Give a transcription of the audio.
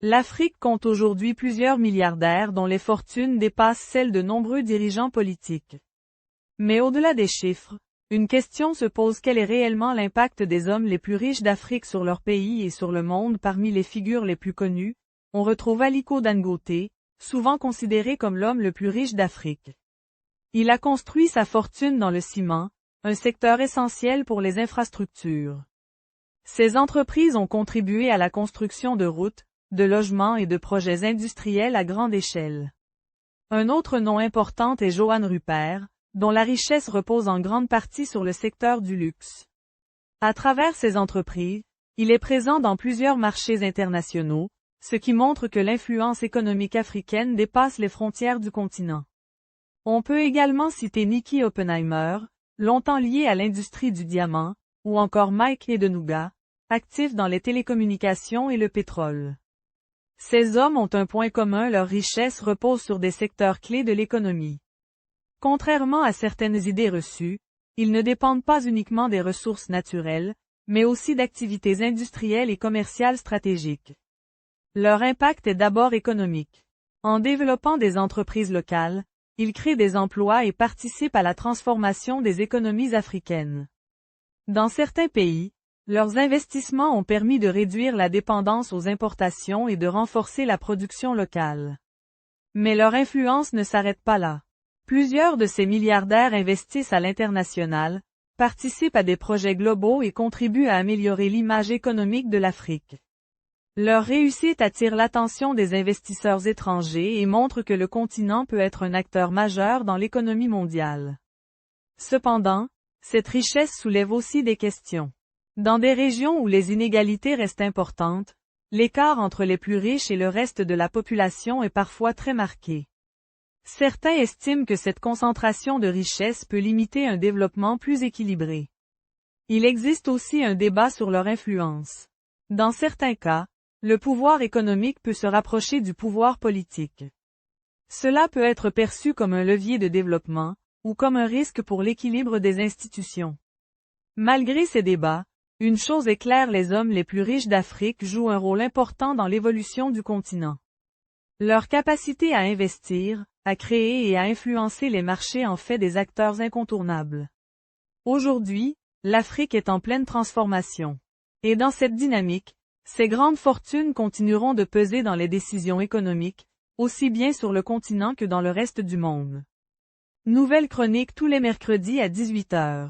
L'Afrique compte aujourd'hui plusieurs milliardaires dont les fortunes dépassent celles de nombreux dirigeants politiques. Mais au-delà des chiffres, une question se pose: quel est réellement l'impact des hommes les plus riches d'Afrique sur leur pays et sur le monde? Parmi les figures les plus connues, on retrouve Aliko Dangote, souvent considéré comme l'homme le plus riche d'Afrique. Il a construit sa fortune dans le ciment, un secteur essentiel pour les infrastructures. Ces entreprises ont contribué à la construction de routes, de logements et de projets industriels à grande échelle. Un autre nom important est Johann Rupert, dont la richesse repose en grande partie sur le secteur du luxe. À travers ces entreprises, il est présent dans plusieurs marchés internationaux, ce qui montre que l'influence économique africaine dépasse les frontières du continent. On peut également citer Nicky Oppenheimer, longtemps lié à l'industrie du diamant, ou encore Mike Edenuga, actif dans les télécommunications et le pétrole. Ces hommes ont un point commun: leur richesse repose sur des secteurs clés de l'économie. Contrairement à certaines idées reçues, ils ne dépendent pas uniquement des ressources naturelles, mais aussi d'activités industrielles et commerciales stratégiques. Leur impact est d'abord économique. En développant des entreprises locales, ils créent des emplois et participent à la transformation des économies africaines. Dans certains pays, leurs investissements ont permis de réduire la dépendance aux importations et de renforcer la production locale. Mais leur influence ne s'arrête pas là. Plusieurs de ces milliardaires investissent à l'international, participent à des projets globaux et contribuent à améliorer l'image économique de l'Afrique. Leur réussite attire l'attention des investisseurs étrangers et montre que le continent peut être un acteur majeur dans l'économie mondiale. Cependant, cette richesse soulève aussi des questions. Dans des régions où les inégalités restent importantes, l'écart entre les plus riches et le reste de la population est parfois très marqué. Certains estiment que cette concentration de richesse peut limiter un développement plus équilibré. Il existe aussi un débat sur leur influence. Dans certains cas, le pouvoir économique peut se rapprocher du pouvoir politique. Cela peut être perçu comme un levier de développement, ou comme un risque pour l'équilibre des institutions. Malgré ces débats, une chose est claire: les hommes les plus riches d'Afrique jouent un rôle important dans l'évolution du continent. Leur capacité à investir, à créer et à influencer les marchés en fait des acteurs incontournables. Aujourd'hui, l'Afrique est en pleine transformation. Et dans cette dynamique, ces grandes fortunes continueront de peser dans les décisions économiques, aussi bien sur le continent que dans le reste du monde. Nouvelle chronique tous les mercredis à 18h.